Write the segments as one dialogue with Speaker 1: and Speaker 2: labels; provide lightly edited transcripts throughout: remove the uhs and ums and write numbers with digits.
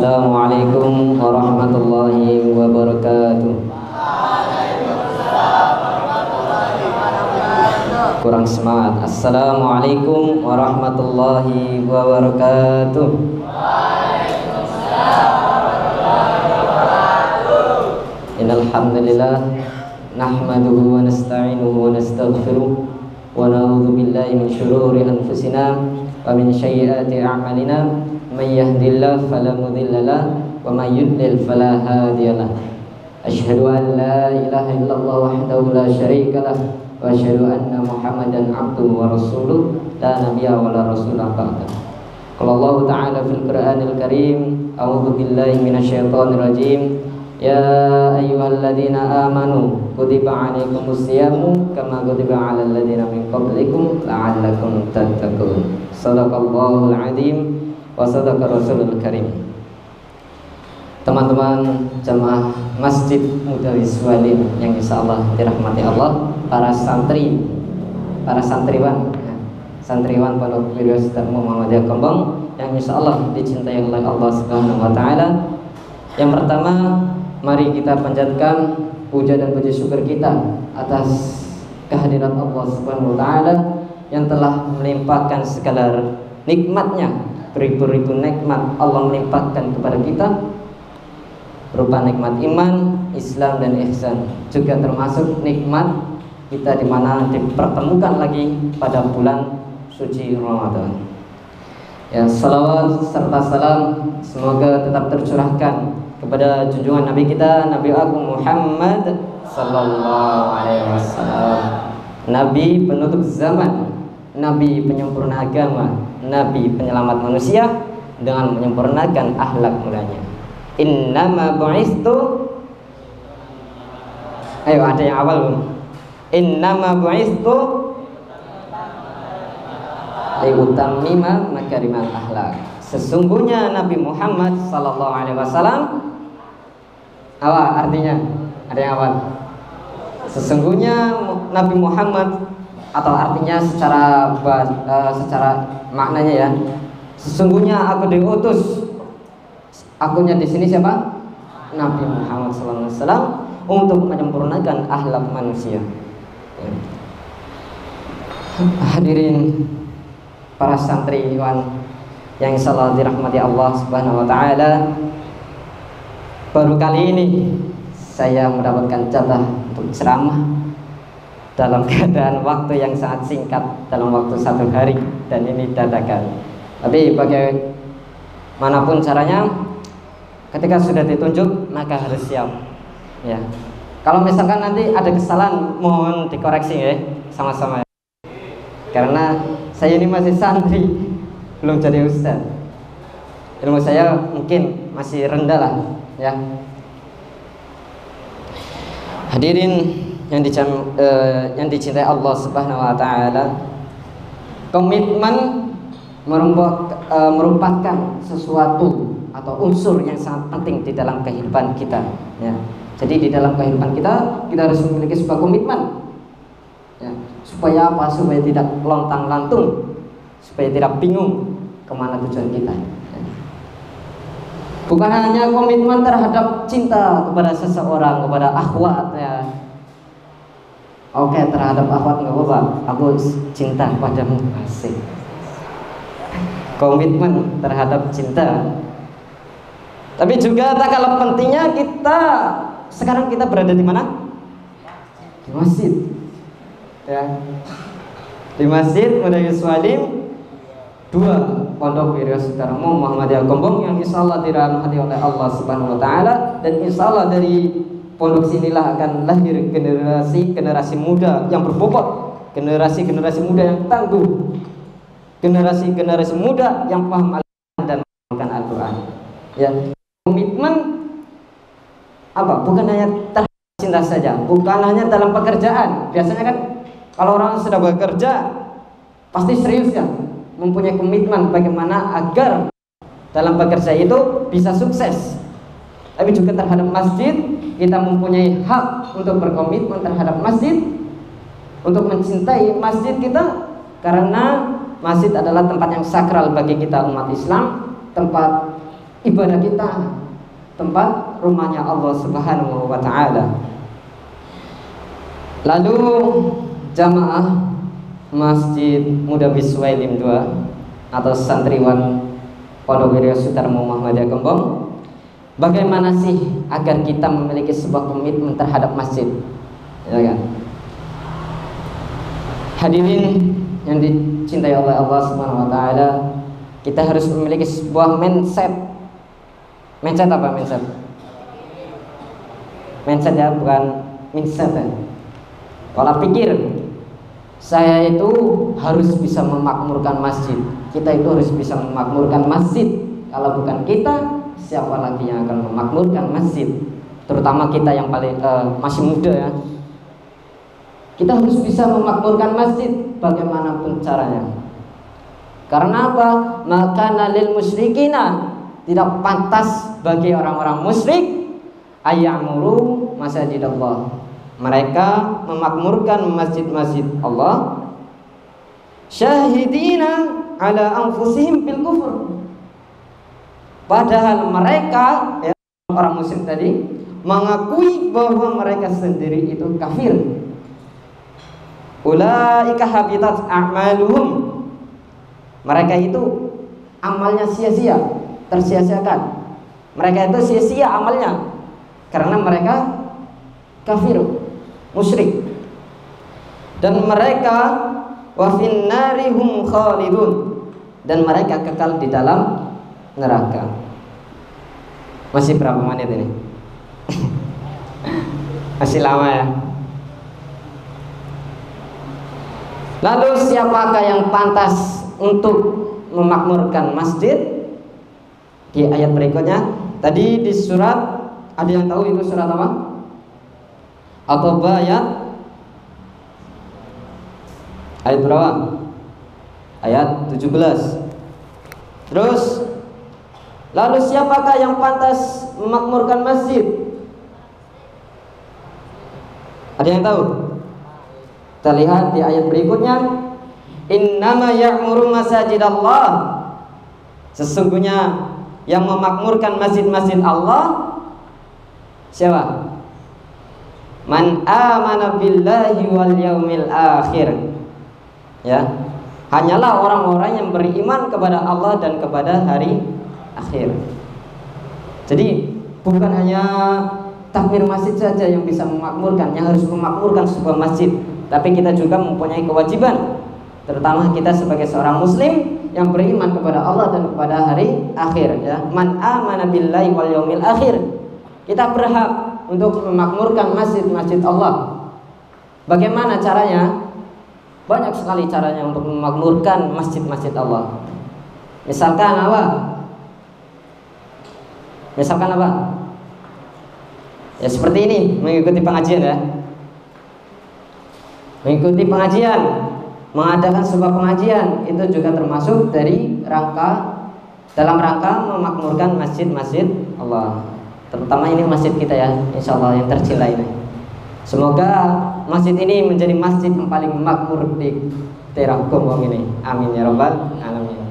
Speaker 1: Assalamualaikum warahmatullahi wabarakatuh. Kurang semangat. Assalamualaikum warahmatullahi wabarakatuh. Innal hamdalillah nahmaduhu wa nasta'inuhu wa nastaghfiruh wa na'udzu billahi min shururi anfusina wa min sayyiati a'malina. Man yahdihillahu fala mudilla lahu wa man yudlil fala hadiya lahu. Asyhadu an la ilaha illallah wahdahu la syarika lahu wa asyhadu anna Muhammadan abduhu wa rasuluh la nabiyya wa la rasula ba'da. Qala Allah ta'ala fil Qur'anil Karim, a'udzu billahi minasyaitonir rajim. Ya ayyuhalladzina amanu kutiba 'alaikumus syiyamu kama kutiba 'alal ladzina min qablikum la'allakum tattaqun. Shadaqallahul 'adzim wa sadaqa rasulul karim. Teman-teman jamaah Masjid Mudarris Walim yang insyaallah dirahmati Allah, para santriwan Pondok Wiryaus Dharma Muhammadiyah Kembang yang insyaallah dicintai oleh Allah Subhanahu wa taala. Yang pertama, mari kita panjatkan puja dan puji syukur kita atas kehadiran Allah Subhanahu wa taala yang telah melimpahkan segala nikmatnya. Beribu-ribu nikmat Allah melimpahkan kepada kita berupa nikmat iman, Islam dan ihsan, juga termasuk nikmat kita di mana dipertemukan lagi pada bulan suci Ramadan. Ya, salawat serta salam semoga tetap tercurahkan kepada junjungan Nabi kita, Nabi Agung Muhammad sallallahu alaihi wasallam, Nabi penutup zaman, Nabi penyempurna agama, Nabi penyelamat manusia dengan menyempurnakan akhlak mulianya. Innama bu'istu, ayo ada yang awal belum? Innama bu'istu liutammima makarimal akhlak. Sesungguhnya Nabi Muhammad sallallahu alaihi wasallam, apa artinya? Ada yang awal? Sesungguhnya Nabi Muhammad, atau artinya secara maknanya ya, sesungguhnya aku diutus, akunya di sini siapa? Nabi Muhammad SAW untuk menyempurnakan akhlak manusia. Hadirin para santriwan yang insyaallah dirahmati Allah Subhanahu wa taala, baru kali ini saya mendapatkan jatah untuk ceramah dalam keadaan waktu yang sangat singkat, dalam waktu 1 hari, dan ini dadakan. Tapi bagaimanapun caranya, ketika sudah ditunjuk maka harus siap. Ya, kalau misalkan nanti ada kesalahan mohon dikoreksi ya, sama-sama. Karena saya ini masih santri, belum jadi ustaz. Ilmu saya mungkin masih rendah lah, ya. Hadirin yang dicintai Allah Subhanahu wa taala, komitmen merupakan sesuatu atau unsur yang sangat penting di dalam kehidupan kita, ya. Jadi di dalam kehidupan kita harus memiliki sebuah komitmen, ya. Supaya apa? Supaya tidak lontang-lantung, supaya tidak bingung kemana tujuan kita, ya. Bukan hanya komitmen terhadap cinta kepada seseorang, kepada akhwat, ya. Oke, terhadap akhwat nggak apa-apa, aku cinta padamu, asik. Komitmen terhadap cinta. Tapi juga tak kalah pentingnya kita sekarang berada di mana? Di masjid, ya. Di Masjid Mudarris Walim 2 Pondok Wiryaus Dharma Muhammadiyah Kembang yang insyaallah dirahmati oleh Allah Subhanahu wa taala, dan insyaallah dari pondok sinilah akan lahir generasi muda yang berbobot, generasi muda yang tangguh, generasi muda yang paham Al-Quran dan mengamalkan Al-Quran. Ya, komitmen apa? Bukan hanya terhadap cinta saja, bukan hanya dalam pekerjaan. Biasanya kan kalau orang sudah bekerja pasti serius ya, mempunyai komitmen bagaimana agar dalam bekerja itu bisa sukses. Tapi juga terhadap masjid, kita mempunyai hak untuk berkomitmen terhadap masjid, untuk mencintai masjid kita, karena masjid adalah tempat yang sakral bagi kita umat Islam, tempat ibadah kita, tempat rumahnya Allah Subhanahu wa taala. Lalu jamaah Masjid Muda Biswailim 2 atau santriwan Pondok Wirya Sutarmo Muhammadiyah Gembong, bagaimana sih agar kita memiliki sebuah komitmen terhadap masjid, ya kan? Hadirin yang dicintai oleh Allah Subhanahu wa taala, kita harus memiliki sebuah mindset. Mindset apa mindset? Mindset ya, bukan mindset ya. Pola pikir. Saya itu harus bisa memakmurkan masjid. Kita itu harus bisa memakmurkan masjid. Kalau bukan kita, siapa lagi yang akan memakmurkan masjid? Terutama kita yang paling masih muda ya. Kita harus bisa memakmurkan masjid bagaimanapun caranya. Karena apa? Maka nalil musyrikina, tidak pantas bagi orang-orang musyrik ayyamuru masajidallah. Mereka memakmurkan masjid-masjid Allah syahidina ala anfusihim bil kufur. Padahal mereka, ya, orang musyrik tadi mengakui bahwa mereka sendiri itu kafir. Ulaika habitat a'maluhum. Mereka itu amalnya sia-sia, tersia-siakan. Mereka itu sia-sia amalnya karena mereka kafir, musyrik. Dan mereka wa finnari hum khalidun, dan mereka kekal di dalam neraka. Masih berapa menit ini? Masih lama ya. Lalu siapakah yang pantas untuk memakmurkan masjid? Di ayat berikutnya tadi di surat, ada yang tahu itu surat apa? Atau ayat berapa? Ayat 17. Terus lalu siapakah yang pantas memakmurkan masjid? Ada yang tahu? Kita lihat di ayat berikutnya, innama ya'muru masajidallah. Sesungguhnya yang memakmurkan masjid-masjid Allah siapa? Man amana billahi wal yaumil akhir. Ya, hanyalah orang-orang yang beriman kepada Allah dan kepada hari akhir. Jadi bukan hanya takmir masjid saja yang bisa memakmurkan, yang harus memakmurkan sebuah masjid, tapi kita juga mempunyai kewajiban, terutama kita sebagai seorang muslim yang beriman kepada Allah dan kepada hari akhir, ya. Man amana billahi wal yaumil akhir. Kita berhak untuk memakmurkan masjid-masjid Allah. Bagaimana caranya? Banyak sekali caranya untuk memakmurkan masjid-masjid Allah. Misalkan apa? Misalkan apa? Ya seperti ini, mengikuti pengajian ya. Mengikuti pengajian, mengadakan sebuah pengajian, itu juga termasuk dari dalam rangka memakmurkan masjid-masjid Allah. Terutama ini masjid kita ya, insya Allah yang tercinta ini. Semoga masjid ini menjadi masjid yang paling makmur di daerah Gombong ini. Amin ya rabbal alamin.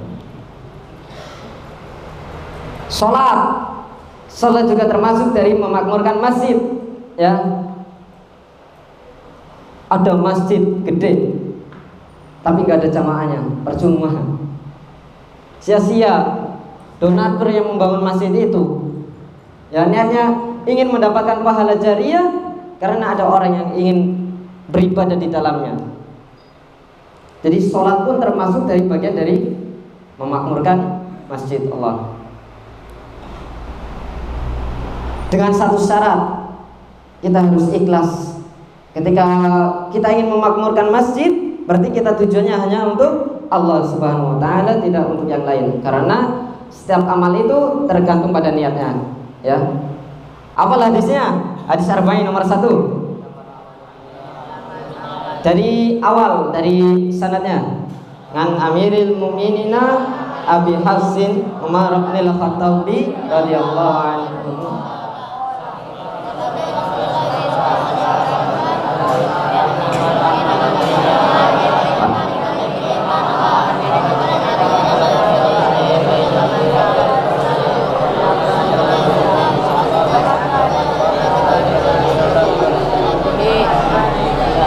Speaker 1: Sholat juga termasuk dari memakmurkan masjid, ya. Ada masjid gede tapi nggak ada jamaahnya, percuma, sia-sia. Donatur yang membangun masjid itu, ya, niatnya ingin mendapatkan pahala jariah karena ada orang yang ingin beribadah di dalamnya. Jadi sholat pun termasuk dari bagian dari memakmurkan masjid Allah. Dengan satu syarat, kita harus ikhlas. Ketika kita ingin memakmurkan masjid, berarti kita tujuannya hanya untuk Allah Subhanahu wa taala, tidak untuk yang lain. Karena setiap amal itu tergantung pada niatnya, ya. Apa hadisnya? Hadis arba'in nomor 1. Dari awal, dari sanadnya. Ngan Amiril Mu'minina Abi Hafsin Umar bin Al-Khattabi radhiyallahu anhu.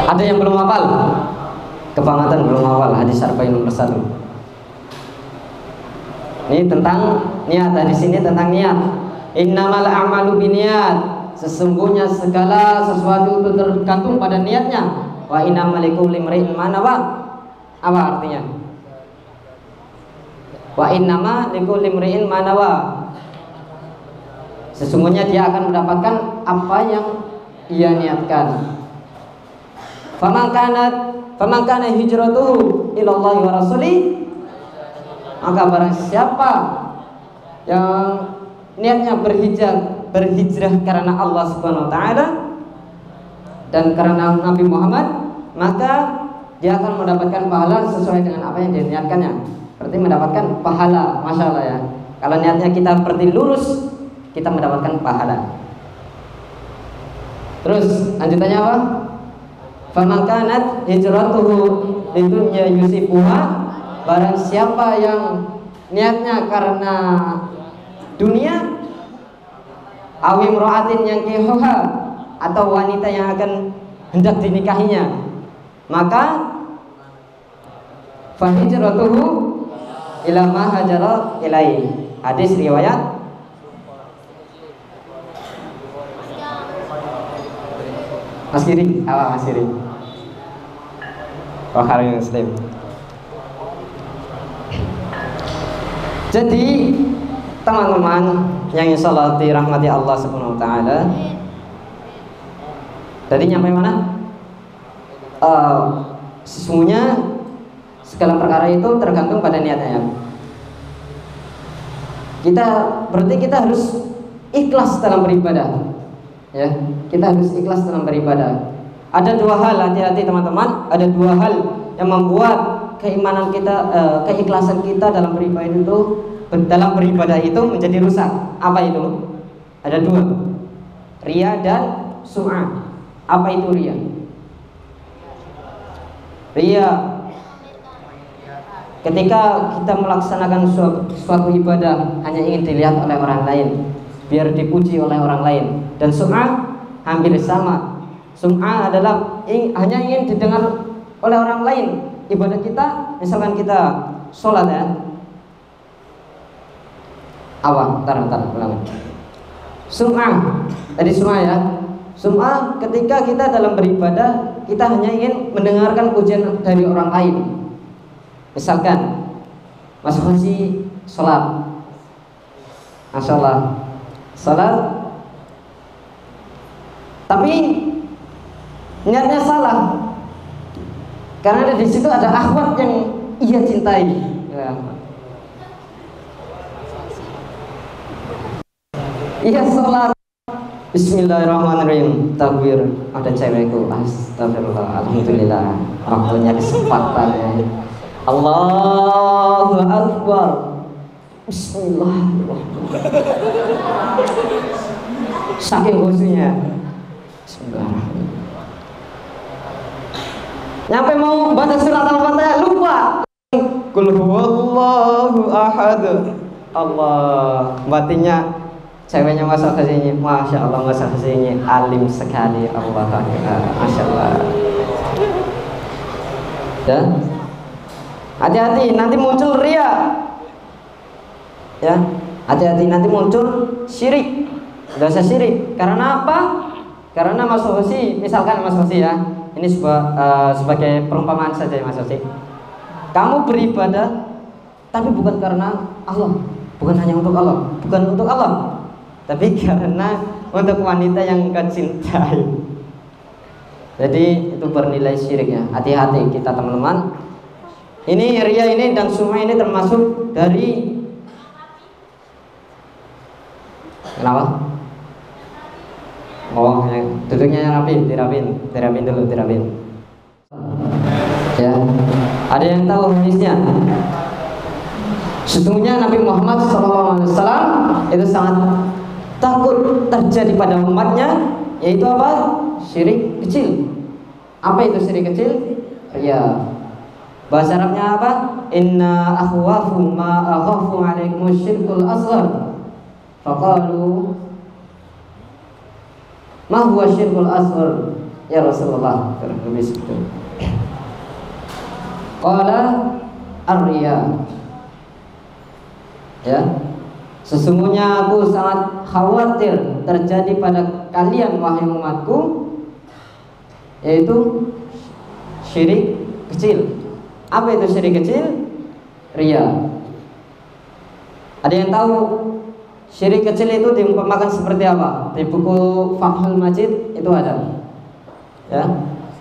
Speaker 1: Ada yang belum hafal? Kebangetan belum hafal hadis arba'in nomor 1. Ini tentang niat. Di sini tentang niat. Innamal a'malu binniyat. Sesungguhnya segala sesuatu itu tergantung pada niatnya. Wa innamal likulli imri'in ma nawa. Apa artinya? Wa innama likulli imri'in ma nawa. Sesungguhnya dia akan mendapatkan apa yang ia niatkan. Faman kana hijratuhu ila Allah wa rasuli, maka barang siapa yang niatnya berhijrah karena Allah Subhanahu wa taala dan karena Nabi Muhammad, maka dia akan mendapatkan pahala sesuai dengan apa yang diniatkannya. Berarti mendapatkan pahala, masya Allah ya. Kalau niatnya kita berarti lurus, kita mendapatkan pahala. Terus lanjutannya apa? Faman kanat hijratuhu lidunya yusifuha, barang siapa yang niatnya karena dunia, awim ro'atin yang kihuha, atau wanita yang akan hendak dinikahinya, maka fahijratuhu ila ma hajara ilaihi. Hadis riwayat Askiri, Askiri, Bukhari Muslim. Jadi teman-teman yang insyaallah dirahmati Allah Subhanahu wa taala, tadi nyampe mana? Sesungguhnya segala perkara itu tergantung pada niatnya. Berarti kita harus ikhlas dalam beribadah. Ya, kita harus ikhlas dalam beribadah. Ada dua hal, hati-hati teman-teman. Ada dua hal yang membuat keimanan kita, keikhlasan kita dalam beribadah itu menjadi rusak. Apa itu? Ada dua, riya dan sum'ah. Apa itu riya? Riya ketika kita melaksanakan suatu ibadah hanya ingin dilihat oleh orang lain, biar dipuji oleh orang lain. Dan sum'ah hampir sama. Sum'ah adalah hanya ingin didengar oleh orang lain. Ibadah kita, misalkan kita sholat ya, ulangan. Sum'ah, tadi sum'ah ya. Sum'ah ketika kita dalam beribadah, kita hanya ingin mendengarkan pujian dari orang lain. Misalkan Mas Fauzi sholat, Masya Allah, sholat, tapi niatnya salah, karena di situ ada akhwat yang ia cintai. Ya. Ia sholat, Bismillahirrahmanirrahim, takbir, ada cewekku, astagfirullah, alhamdulillah, waktunya kesempatan ya. Allahu Akbar, Bismillahirrahmanirrahim, saking khusyuknya. Bismillahirrahmanirrahim. Nyampe mau baca surat Al-Fatihah lupa. Qul huwallahu ahad. Allah, batinnya ceweknya masuk ke sini, masya Allah, masuk ke sini, alim sekali, Allah Akbar, masya Allah. Dan hati-hati nanti muncul riya, ya, hati-hati nanti muncul syirik, dosa syirik. Karena apa? Karena Mas Hosi, misalkan Mas Hosi ya, ini sebagai perumpamaan saja Mas Hosi. Kamu beribadah, tapi bukan karena Allah, bukan hanya untuk Allah, bukan untuk Allah, tapi karena untuk wanita yang kau cintai. Jadi itu bernilai syirik ya. Hati-hati kita teman-teman. Ini riya ini dan sum'ah ini termasuk dari, kenapa? Oh, duduknya yang dirapin dulu. Ya, ada yang tahu hadisnya? Sesungguhnya Nabi Muhammad SAW itu sangat takut terjadi pada umatnya, yaitu apa? Syirik kecil. Apa itu syirik kecil? Ya, bahasa Arabnya apa? Inna akhwafu ma akhafu alaikum syirkul asghar. Faqalu ma huwa syirkul asghar? ya Rasulullah, kurang lebih segitu. Qala ar-riya, ya, sesungguhnya aku sangat khawatir terjadi pada kalian wahai umatku, yaitu syirik kecil. Apa itu syirik kecil? Riya. Ada yang tahu syirik kecil itu diumpamakan seperti apa? Di buku Fathul Majid itu ada. Ya.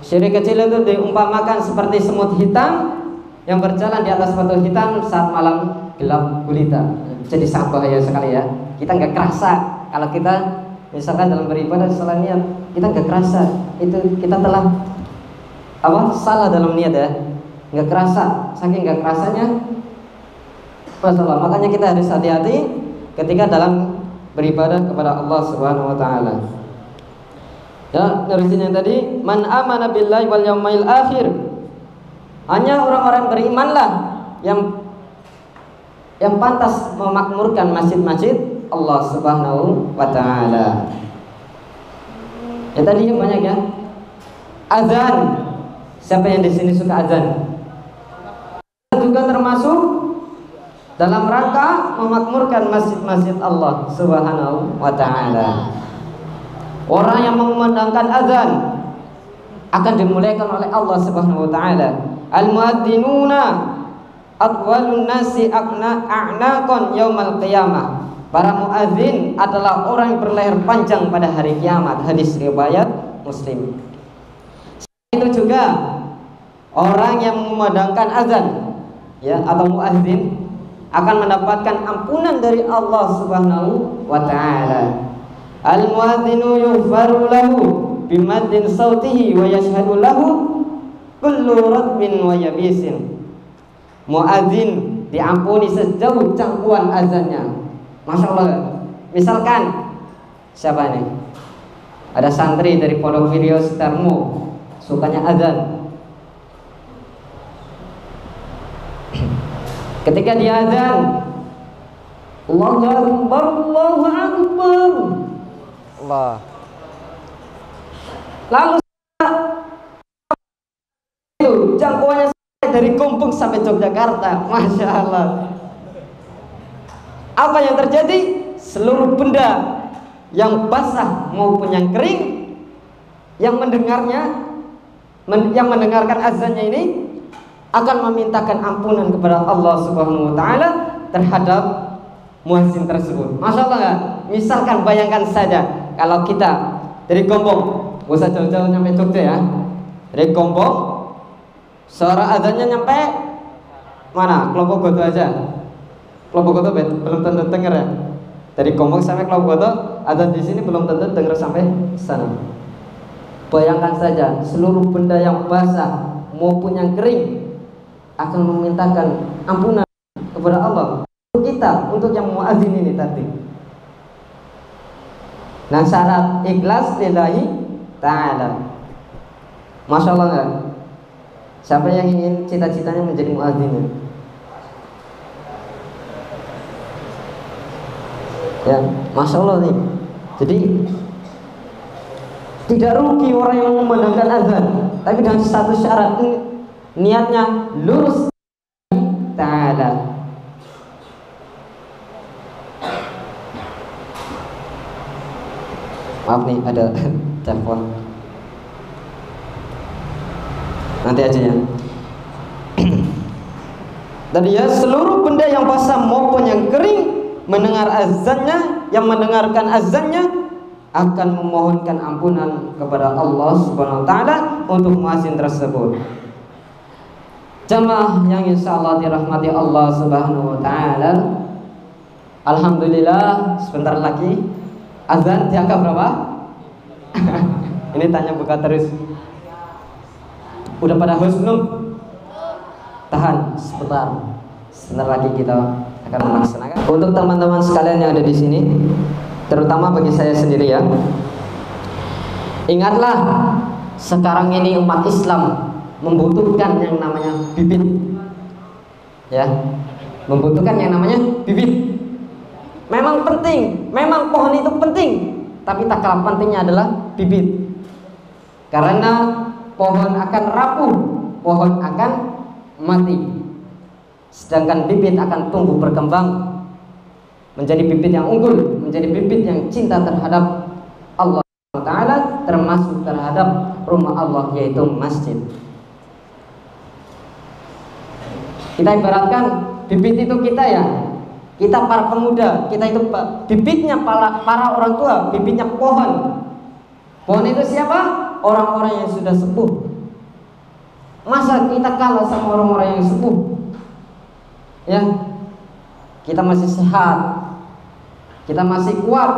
Speaker 1: Syirik kecil itu diumpamakan seperti semut hitam yang berjalan di atas batu hitam saat malam gelap gulita. Jadi sangat bahaya sekali ya. Kita nggak kerasa kalau kita misalkan dalam beribadah salah niat, kita nggak kerasa itu kita telah salah dalam niat ya. Nggak kerasa, saking nggak kerasanya masalah. Makanya kita harus hati-hati ketika dalam beribadah kepada Allah Subhanahu wa taala. Ya, nerusin yang tadi, man amana billahi wal yaumil akhir. Hanya orang-orang berimanlah yang pantas memakmurkan masjid-masjid Allah Subhanahu wa taala. Ya tadi banyak ya. Azan. Siapa yang di sini suka azan? Juga termasuk dalam rangka memakmurkan masjid-masjid Allah Subhanahu wa taala. Orang yang mengumandangkan azan akan dimuliakan oleh Allah Subhanahu wa taala. Al-muadzinuna atwalun nasi a'naqan yaumal qiyamah. Para muadzin adalah orang yang berleher panjang pada hari kiamat. Hadis riwayat Muslim. Itu juga orang yang mengumandangkan azan, ya, atau muadzin akan mendapatkan ampunan dari Allah Subhanahu wa taala. Al-muadzinu yughfaru lahu bimaddin sautihi wa yashhadu lahu kullu radbin wa yabisin. Muadzin diampuni sejauh cangkuan azannya. Masya Allah. Misalkan siapa ini? Ada santri dari Pondok Video Sutarmo sukanya azan. Ketika dia azan, Allahu Akbar, Allahu Akbar, Allah. Lalu itu jangkauannya dari Kumpung sampai Yogyakarta, masya Allah. Apa yang terjadi? Seluruh benda yang basah maupun yang kering yang mendengarkan azannya ini akan memintakan ampunan kepada Allah Subhanahu wa taala terhadap muadzin tersebut. Masya Allah nggak? Misalkan bayangkan saja kalau kita dari Gombong, gak usah jauh-jauh nyampe Jogja ya. Dari Gombong, suara azannya nyampe mana? Kelompok Goto aja. Kelompok Goto belum tentu dengar ya. Dari Gombong sampai Kelompok Goto, azan di sini belum tentu dengar sampai sana. Bayangkan saja seluruh benda yang basah maupun yang kering akan memintakan ampunan kepada Allah untuk kita, untuk yang muadzin ini tadi. Nah, syarat ikhlas lillahi ta'ala. Masya Allah nggak? Siapa yang ingin cita-citanya menjadi muadzin? Ya, Masya Allah nih. Jadi tidak rugi orang yang memandangkan azan, tapi dengan satu syarat, niatnya lurus ta'ala. Maaf nih, ada telepon. Nanti aja ya. Tadi ya, seluruh benda yang basah maupun yang kering mendengar azannya, yang mendengarkan azannya akan memohonkan ampunan kepada Allah Subhanahu wa taala untuk muadzin tersebut. Jamaah yang insyaallah dirahmati Allah Subhanahu wa taala. Alhamdulillah, sebentar lagi azan di angka berapa? Ini tanya buka terus. Udah pada haus belum? Tahan sebentar. Sebentar lagi kita akan melaksanakan. Untuk teman-teman sekalian yang ada di sini, terutama bagi saya sendiri ya, ingatlah sekarang ini umat Islam membutuhkan yang namanya bibit, ya, membutuhkan yang namanya bibit. Memang penting, memang pohon itu penting, tapi tak kalah pentingnya adalah bibit. Karena pohon akan rapuh, pohon akan mati. Sedangkan bibit akan tumbuh berkembang menjadi bibit yang unggul, menjadi bibit yang cinta terhadap Allah Ta'ala, termasuk terhadap rumah Allah, yaitu masjid. Kita ibaratkan bibit itu kita ya, kita para pemuda, kita itu bibitnya para orang tua, bibitnya pohon. Pohon itu siapa? Orang-orang yang sudah sepuh. Masa kita kalah sama orang-orang yang sepuh? Ya, kita masih sehat, kita masih kuat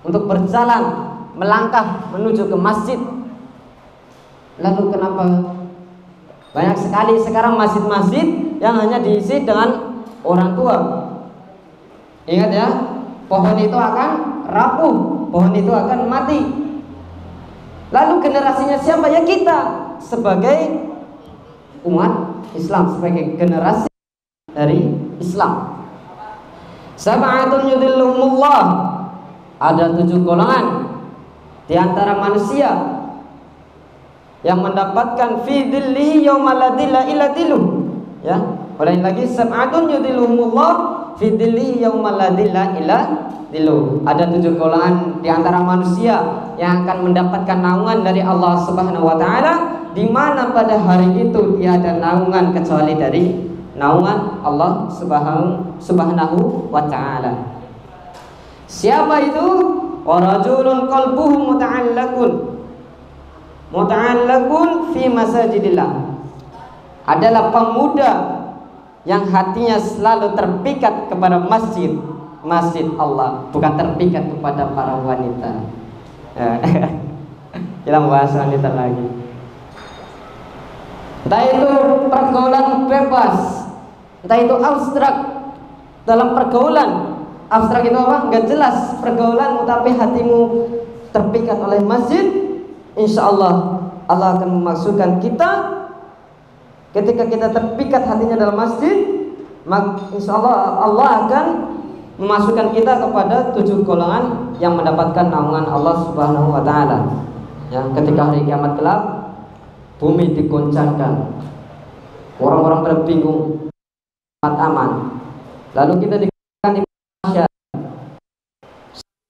Speaker 1: untuk berjalan, melangkah menuju ke masjid. Lalu kenapa banyak sekali sekarang masjid-masjid yang hanya diisi dengan orang tua? Ingat ya, pohon itu akan rapuh, pohon itu akan mati. Lalu generasinya siapa? Ya kita sebagai umat Islam, sebagai generasi dari Islam. Sab'atun yudhilluhumullah, ada 7 golongan di antara manusia yang mendapatkan fi dhillihi yauma la dhilla illa dhilluh. Ya, ulangi lagi, sab'atun yudhilluhumullah fi dhillihi yauma la dhilla illa dhilluh. Ada 7 golongan di antara manusia yang akan mendapatkan naungan dari Allah Subhanahu wa taala, di mana pada hari itu tiada naungan kecuali dari naungan Allah Subhanahu wa taala. Siapa itu? Warajulun qalbuhu muta'allaqun fi masajidillah. Adalah pemuda yang hatinya selalu terpikat kepada masjid Allah, bukan terpikat kepada para wanita. Kita membahas wanita lagi. Entah itu pergaulan bebas, entah itu abstrak. Dalam pergaulan abstrak itu apa? Enggak jelas pergaulan, tapi hatimu terpikat oleh masjid, insya Allah Allah akan memasukkan kita. Ketika kita terpikat hatinya dalam masjid, maka insya Allah Allah akan memasukkan kita kepada 7 golongan yang mendapatkan naungan Allah Subhanahu wa taala. Ya, ketika hari kiamat kelak, bumi digoncangkan, orang-orang pada bingung, aman. Lalu kita dikatakan di masyarakat,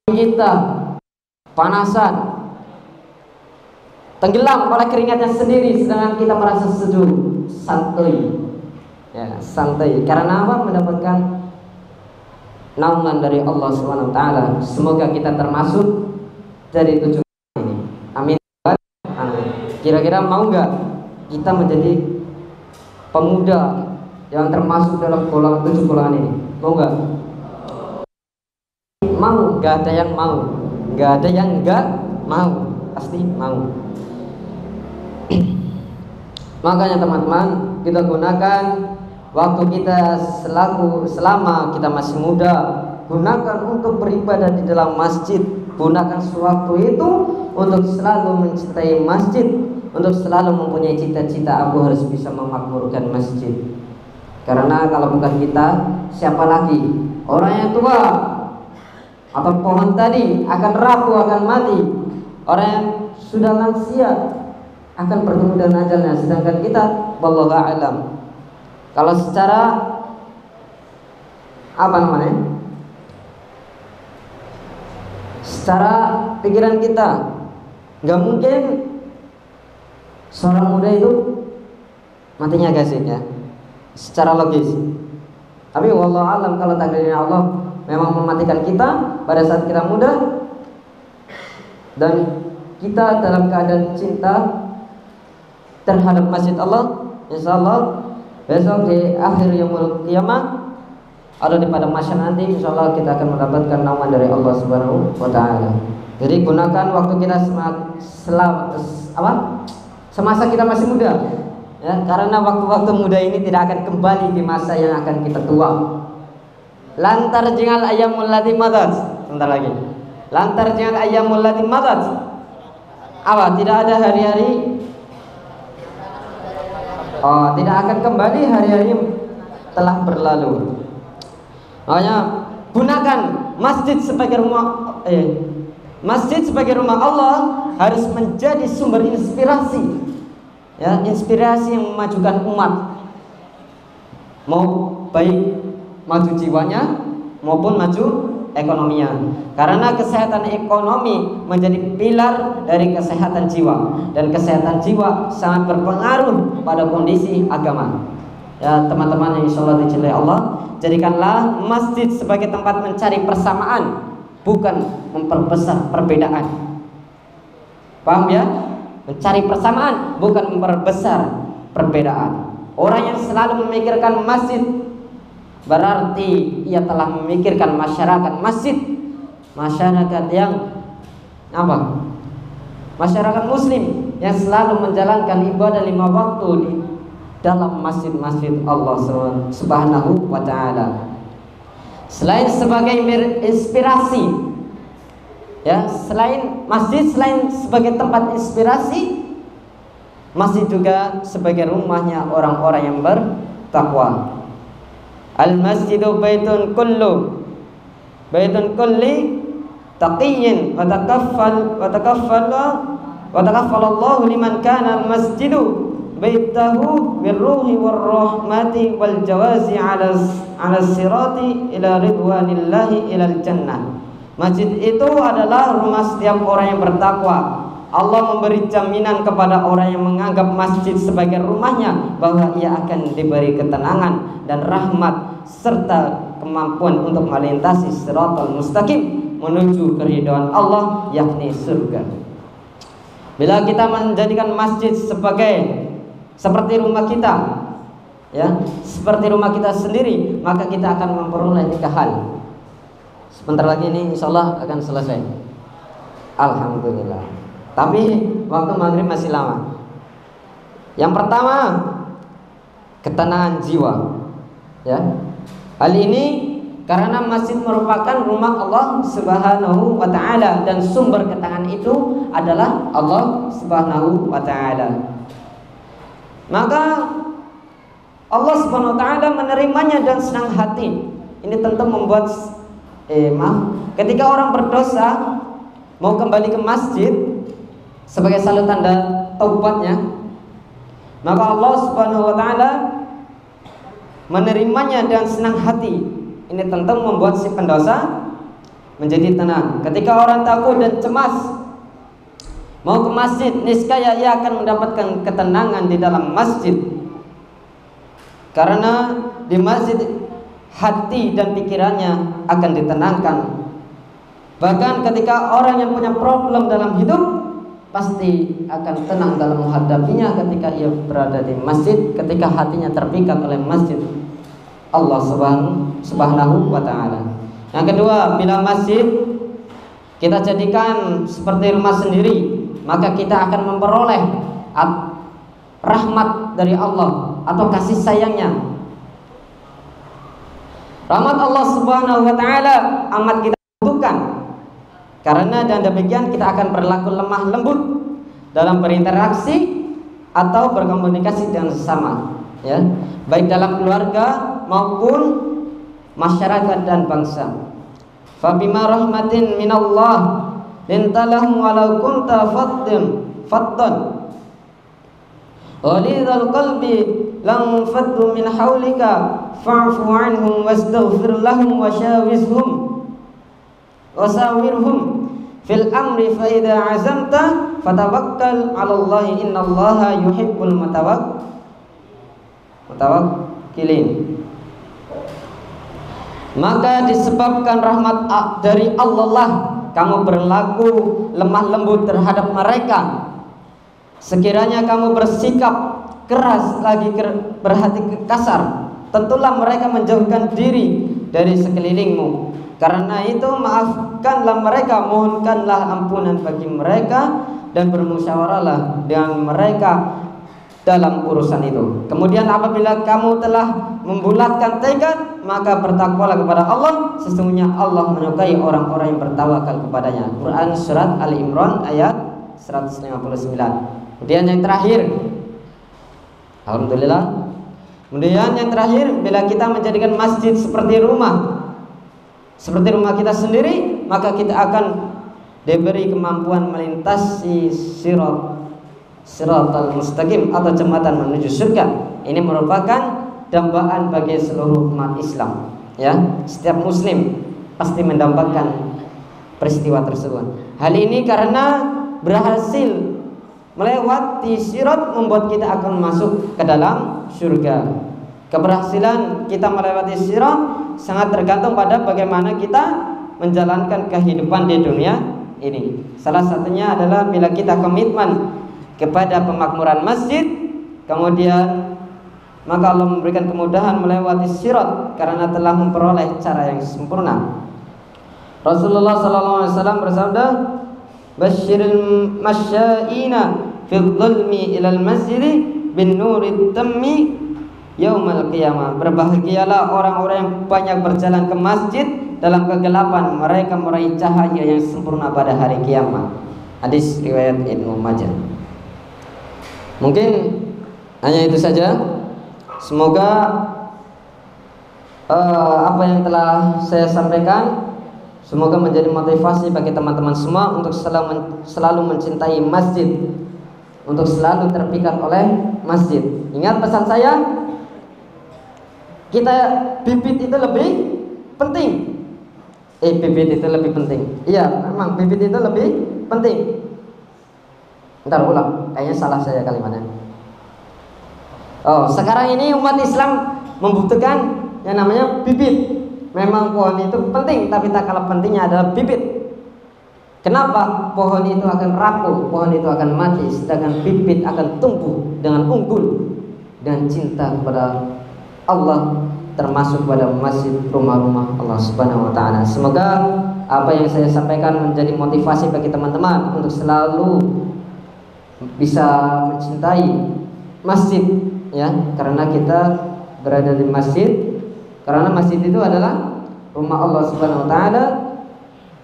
Speaker 1: kita panasan, tenggelam oleh keringatnya sendiri, sedangkan kita merasa sejuk, santai. Ya, santai. Karena apa? Mendapatkan naungan dari Allah Subhanahu wa taala. Semoga kita termasuk dari 7 ini. Amin. Kira-kira mau nggak kita menjadi pemuda yang termasuk dalam golongan 7 golongan ini? Mau nggak? Mau. Nggak ada yang mau, nggak ada yang nggak mau, pasti mau. Makanya teman-teman, kita gunakan waktu kita selama kita masih muda, gunakan untuk beribadah di dalam masjid. Gunakan sewaktu itu untuk selalu mencintai masjid, untuk selalu mempunyai cita-cita, aku harus bisa memakmurkan masjid. Karena kalau bukan kita, siapa lagi? Orang yang tua atau pohon tadi akan rapuh, akan mati. Orang yang sudah lansia akan bertemu dengan ajalnya. Sedangkan kita, wallahu a'lam, kalau secara apa namanya, secara pikiran kita, nggak mungkin seorang muda itu matinya gasing ya, secara logis. Tapi wallahu a'lam, kalau takdirnya Allah memang mematikan kita pada saat kita muda dan kita dalam keadaan cinta terhadap masjid Allah, insya Allah besok di akhir yaumul qiyamah atau di pada masyarakat nanti, insya Allah kita akan mendapatkan naungan dari Allah Subhanahu wa taala. Jadi gunakan waktu kita semasa kita masih muda, ya, karena waktu-waktu muda ini tidak akan kembali di masa yang akan kita tua. Lantar jingal ayyamul lati madat. Sebentar lagi. Lantar jingal ayyamul lati madat. Apa? Tidak ada hari-hari. Oh, tidak akan kembali hari-hari telah berlalu. Makanya gunakan masjid sebagai rumah Masjid sebagai rumah Allah harus menjadi sumber inspirasi, ya, inspirasi yang memajukan umat, mau baik maju jiwanya maupun maju ekonominya. Karena kesehatan ekonomi menjadi pilar dari kesehatan jiwa, dan kesehatan jiwa sangat berpengaruh pada kondisi agama. Ya teman-teman yang insyaallah dicintai Allah, jadikanlah masjid sebagai tempat mencari persamaan, bukan memperbesar perbedaan. Paham ya? Mencari persamaan, bukan memperbesar perbedaan. Orang yang selalu memikirkan masjid berarti ia telah memikirkan masyarakat masjid, masyarakat yang apa? Masyarakat muslim yang selalu menjalankan ibadah 5 waktu di dalam masjid-masjid Allah Subhanahu wa ta'ala. Selain sebagai inspirasi, ya, selain masjid, selain sebagai tempat inspirasi, masjid juga sebagai rumahnya orang-orang yang bertakwa. Al-masjidu baitun kulli taqiyyin wa takaffalallahu liman kana al-masjidu baitahu birruhi warahmati wal jawazi ala sirati ila ridwanillahi ilal jannah. Masjid itu adalah rumah setiap orang yang bertakwa. Allah memberi jaminan kepada orang yang menganggap masjid sebagai rumahnya bahwa ia akan diberi ketenangan dan rahmat serta kemampuan untuk melintasi siratal mustaqim menuju keridhaan Allah, yakni surga. Bila kita menjadikan masjid seperti rumah kita, ya, seperti rumah kita sendiri, maka kita akan memperoleh 3 hal. Sebentar lagi ini insyaallah akan selesai. Alhamdulillah. Tapi waktu maghrib masih lama. Yang pertama, ketenangan jiwa, ya. Hal ini karena masjid merupakan rumah Allah Subhanahu wa ta'ala, dan sumber ketenangan itu adalah Allah Subhanahu wa ta'ala. Maka Allah Subhanahu wa ta'ala menerimanya dan senang hati. Ini tentu membuat ketika orang berdosa mau kembali ke masjid sebagai salut tanda taubatnya, maka Allah Subhanahu wa ta'ala menerimanya dan senang hati. Ini tentu membuat si pendosa menjadi tenang. Ketika orang takut dan cemas mau ke masjid, niscaya ia akan mendapatkan ketenangan di dalam masjid. Karena di masjid hati dan pikirannya akan ditenangkan. Bahkan ketika orang yang punya problem dalam hidup pasti akan tenang dalam menghadapinya ketika ia berada di masjid, ketika hatinya terpikat oleh masjid Allah Subhanahu wa ta'ala. Yang kedua, bila masjid kita jadikan seperti rumah sendiri, maka kita akan memperoleh rahmat dari Allah atau kasih sayangnya. Rahmat Allah Subhanahu wa ta'ala amat kita butuhkan. Karena dengan demikian kita akan berlaku lemah lembut dalam berinteraksi atau berkomunikasi dengan sesama, ya, baik dalam keluarga maupun masyarakat dan bangsa. Fa bima rahmatin minallah lintalahum walau kunta faddan ghalidhal qalbi lam faddu min haulika fa'fu anhum wastaghfir lahum wasawirhum fil amri fa idza azamta fatawakkal 'ala Allah innallaha yuhibbul mutawakkilin. Maka disebabkan rahmat dari Allah lah kamu berlaku lemah lembut terhadap mereka. Sekiranya kamu bersikap keras lagi berhati kasar, tentulah mereka menjauhkan diri dari sekelilingmu. Karena itu maafkanlah mereka, mohonkanlah ampunan bagi mereka, dan bermusyawarahlah dengan mereka dalam urusan itu. Kemudian apabila kamu telah membulatkan tekad, maka bertakwalah kepada Allah, sesungguhnya Allah menyukai orang-orang yang bertawakal kepadanya. Quran surat Ali Imran ayat 159. Kemudian yang terakhir, alhamdulillah. Kemudian yang terakhir, bila kita menjadikan masjid seperti rumah kita sendiri, maka kita akan diberi kemampuan melintasi siratal mustaqim atau jembatan menuju surga. Ini merupakan dambaan bagi seluruh umat Islam. Ya, setiap muslim pasti mendapatkan peristiwa tersebut. Hal ini karena berhasil melewati sirat membuat kita akan masuk ke dalam surga. Keberhasilan kita melewati sirat sangat tergantung pada bagaimana kita menjalankan kehidupan di dunia ini. Salah satunya adalah bila kita komitmen kepada pemakmuran masjid, kemudian maka Allah memberikan kemudahan melewati sirat karena telah memperoleh cara yang sempurna. Rasulullah SAW bersabda, "Basyiril masyaina fil dhulmi ilal masjid bin nurid tammi yaumal qiyamah." Berbahagialah orang-orang yang banyak berjalan ke masjid dalam kegelapan, mereka meraih cahaya yang sempurna pada hari kiamat. Hadis riwayat Ibnu Majah. Mungkin hanya itu saja. Semoga apa yang telah saya sampaikan semoga menjadi motivasi bagi teman-teman semua untuk selalu mencintai masjid, untuk selalu terpikat oleh masjid. Ingat pesan saya, kita bibit itu lebih penting. Bibit itu lebih penting. Iya, memang bibit itu lebih penting. Ntar ulang, kayaknya salah saya kalimatnya. Sekarang ini umat Islam membutuhkan yang namanya bibit. Memang pohon itu penting, tapi tak kalah pentingnya adalah bibit. Kenapa? Pohon itu akan rapuh, pohon itu akan mati, sedangkan bibit akan tumbuh dengan unggul dan cinta kepada Allah, termasuk pada masjid, rumah-rumah Allah Subhanahu wa taala. Semoga apa yang saya sampaikan menjadi motivasi bagi teman-teman untuk selalu bisa mencintai masjid, ya, karena kita berada di masjid, karena masjid itu adalah rumah Allah Subhanahu wa taala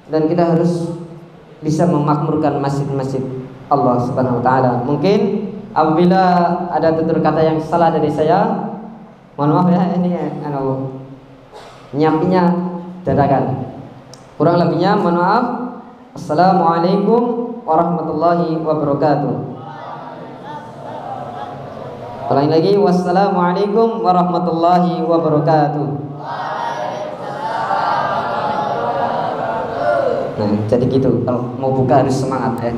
Speaker 1: dan kita harus bisa memakmurkan masjid-masjid Allah Subhanahu wa taala. Mungkin apabila ada tutur kata yang salah dari saya, mohon maaf ya, ini nyapinya dadakan. Kurang lebihnya mohon maaf. Assalamualaikum warahmatullahi wabarakatuh. Ulangi lagi, wassalamualaikum warahmatullahi wabarakatuh. Nah, jadi gitu. Kalau mau buka harus semangat ya.